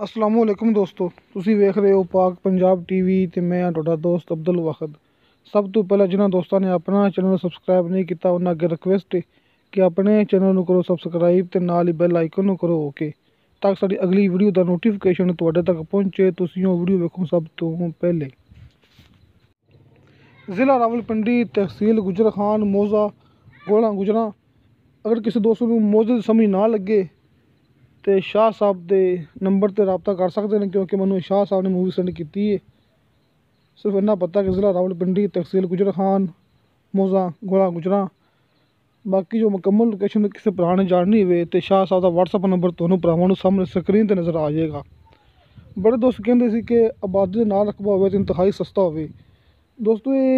असलामुअलैकुम दोस्तों, ਤੁਸੀਂ ਵੇਖ ਰਹੇ ਹੋ ਪਾਕ ਪੰਜਾਬ ਟੀਵੀ ਤੇ ਮੈਂ ਹਾਂ ਤੁਹਾਡਾ ਦੋਸਤ ਅਬਦੁਲ ਵਖਦ। ਸਭ ਤੋਂ ਪਹਿਲਾਂ ਜਿਨ੍ਹਾਂ ਦੋਸਤਾਂ ਨੇ ਆਪਣਾ ਚੈਨਲ ਸਬਸਕ੍ਰਾਈਬ ਨਹੀਂ ਕੀਤਾ ਉਹਨਾਂ ਅੱਗੇ ਰਿਕੁਐਸਟ ਹੈ ਕਿ ਆਪਣੇ ਚੈਨਲ ਨੂੰ ਕਰੋ ਸਬਸਕ੍ਰਾਈਬ ਤੇ ਨਾਲ ਹੀ ਬੈਲ ਆਈਕਨ ਨੂੰ ਕਰੋ ਓਕੇ, ਤਾਂ ਕਿ ਸਾਡੀ ਅਗਲੀ ਵੀਡੀਓ ਦਾ ਨੋਟੀਫਿਕੇਸ਼ਨ ਤੁਹਾਡੇ ਤੱਕ ਪਹੁੰਚੇ, ਤੁਸੀਂ ਉਹ ਵੀਡੀਓ ਵੇਖੋ ਸਭ ਤੋਂ ਪਹਿਲੇ। ਜ਼ਿਲ੍ਹਾ ਰਾਵਲਪਿੰਡੀ, ਤਹਿਸੀਲ ਗੁਜਰ ਖਾਨ, ਮੌਜ਼ਾ, ਗੋਲਾ ਗੁਜਰਾਂ। ਅਗਰ ਕਿਸੇ ਦੋਸਤ ਨੂੰ ਮੌਜ਼ੇ ਦੀ ਸਮਝ ਨਾ ਲੱਗੇ तो शाह साहब के नंबर पर रबता कर सकते हैं, क्योंकि मैंने शाह साहब ने मूवी सेंड की है। सिर्फ इन्ना पता कि ज़िला रावलपिंडी, तहसील गुजर खान, मौज़ा, गोला गुजरा। बाकी जो मुकम्मल लोकेशन किसी भरा ने जाननी हो तो शाह साहब का WhatsApp नंबर तो भरावान सामने स्क्रीन पर नज़र आ जाएगा। बड़े दोस्त कहते कि आबादी के नाल रकबा हो तो इंतहाई सस्ता हो। दोस्तों ये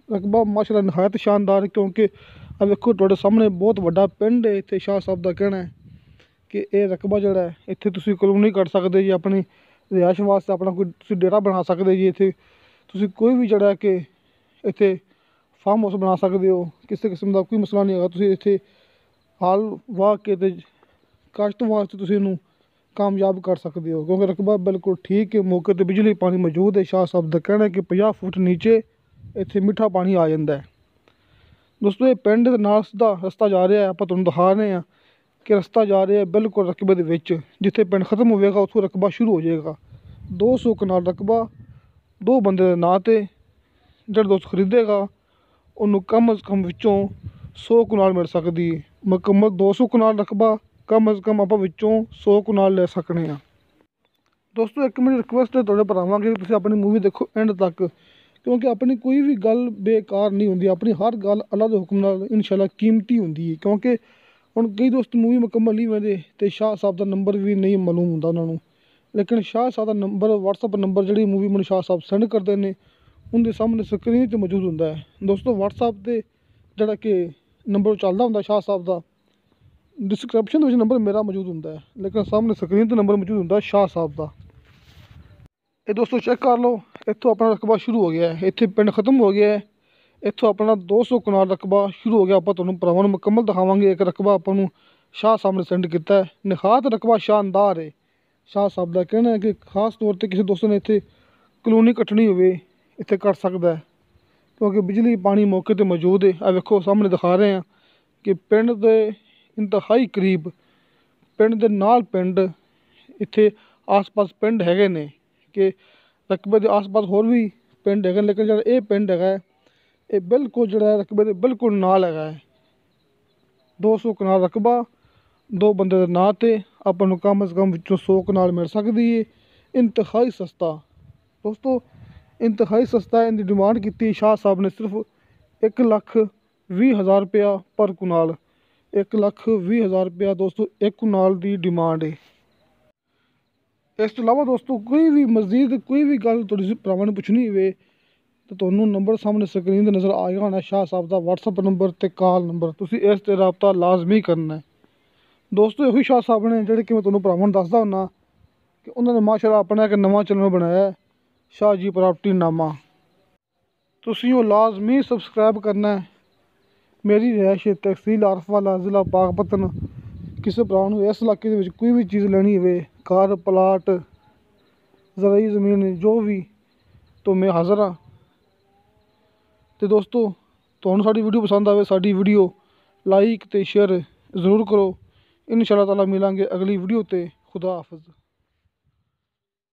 रकबा माशाअल्लाह नहायत शानदार है, क्योंकि अब देखो तुहाडे सामने बहुत वड्डा पिंड है। इत्थे शाह साहब का कहना है कि यह रकबा जोड़ा है इत्थे तुसीं कॉलोनी कट सकते जी, अपनी रिहाइश वास्ते अपना कोई तुसीं डेरा बना सकते जी। इत्थे तुसीं कोई भी जोड़ा कि इत्थे फार्म हाउस बना सकते हो, किसी किस्म का कोई मसला नहीं है। तुसीं इत्थे हाल वाह के ते काश्त वास्ते तुसीं इहनूं कामयाब कर सकते हो, क्योंकि रकबा बिल्कुल ठीक है। मौके पर बिजली पानी मौजूद है। शाह साहब का कहना है कि 50 फुट नीचे इत्थे मिठा पानी आ जाता है। दोस्तों ये पिंड दे नाल सीधा रस्ता जा रहा है, आपां तुहानूं दिखा रहे हैं कि रस्ता जा रहा है बिल्कुल रकबे के विच। जिथे पिंड खत्म होगा उत्थों रकबा शुरू हो जाएगा। 200 कनाल रकबा दो बंदे के नाँ ते। जो दोस्त खरीदेगा उन्होंने कम अज़ कम विचों 100 कनाल मिल सकती है। मुकम्मल 200 कनाल रकबा कम अज़ कम आप विचों 100 कनाल ले सकते हैं। दोस्तों एक मेरी रिक्वेस्ट है तुहाडे भरावां कि तुसीं अपनी मूवी देखो एंड तक, क्योंकि अपनी कोई भी गल बेकार नहीं होंदी। अपनी हर गल अल्लाह दे हुक्म नाल इंशाअल्लाह कीमती होंदी है। क्योंकि हुण कई दोस्त मूवी मुकम्मल नहीं वेंदे तो शाह साहब का नंबर भी नहीं मालूम होंदा उन्होंने, लेकिन शाह साहब का नंबर WhatsApp नंबर जी मूवी मैंने शाह साहब सेंड करते हैं उनके सामने स्क्रीन पर मौजूद होंदा है। दोस्तों WhatsApp पर जोड़ा कि नंबर चलता होंदा शाह साहब का, डिस्क्रिप्शन में नंबर मेरा मौजूद होंदा है, लेकिन सामने स्क्रीन पर नंबर मौजूद होंदा शाह साहब का। ये दोस्तों चेक कर लो, इत्थों अपना रकबा शुरू हो गया है। इत्थे पिंड खत्म हो गया है, इत्थों अपना 200 कनाल रकबा शुरू हो गया। आप तुहानूं भरावां नूं मुकम्मल दिखावांगे। एक रकबा आपां नूं शाह साहब ने सेंड किया है। निहायत रकबा शानदार है। शाह साहब का कहना है कि खास तौर पर किसी दोस्त ने इत्थे कलोनी कट्टनी हो इत्थे कट सकता है, क्योंकि बिजली पानी मौके पर मौजूद है। आ वेखो सामने दिखा रहे हैं कि पिंड के इंतहाई करीब, पिंड के नाल पिंड, इत्थे आस पास पिंड हैगे ने कि रकबे के आस पास होर भी पिंड है, लेकिन जो ये पिंड है ये बिल्कुल जो रकबे के बिल्कुल नाल है। 200 कनाल रकबा दो बंदे के नाँ ते आपां नूं कम अज़ कम विचों 100 कनाल मिल सकती है। इंतहाई सस्ता दोस्तों, इंतहाई सस्ता। इनकी डिमांड की शाह साहब ने सिर्फ 1,20,000 रुपया पर कनाल। 1,20,000 रुपया दोस्तों एक कनाल की डिमांड है। इस तो इलावा दोस्तों कोई भी मज़ीद कोई भी गल तुहाडे भरावां ने पुछनी हो तो तुहानूं नंबर सामने स्क्रीन पर नज़र आएगा होना शाह साहब का WhatsApp नंबर ते कॉल नंबर, तुसीं इस ते रबता लाजमी करना है। दोस्तों यही शाह साहब ने जिहड़े कि मैं तुहानूं भरावां नूं दसदा हुन्ना कि उन्होंने माशाअल्लाह अपना एक नवां चैनल बनाया है, शाह जी प्रॉपर्टी नामा। तुसीं ओह लाजमी सबसक्राइब करना है। मेरी रिहाइश तहसील आरफवाला, ज़िला पाकपतन। किसी भरा नूं इस इलाके दे विच कोई भी चीज़ लैनी हो, घर प्लाट ज़राई ज़मीन जो भी, तो मैं हाज़र हाँ। तो दोस्तों तुहानूं साडी वीडियो पसंद आवे, साडी वीडियो लाइक ते शेयर ज़रूर करो। इंशाअल्लाह ताला मिलांगे अगली वीडियो ते। खुदा हाफिज़।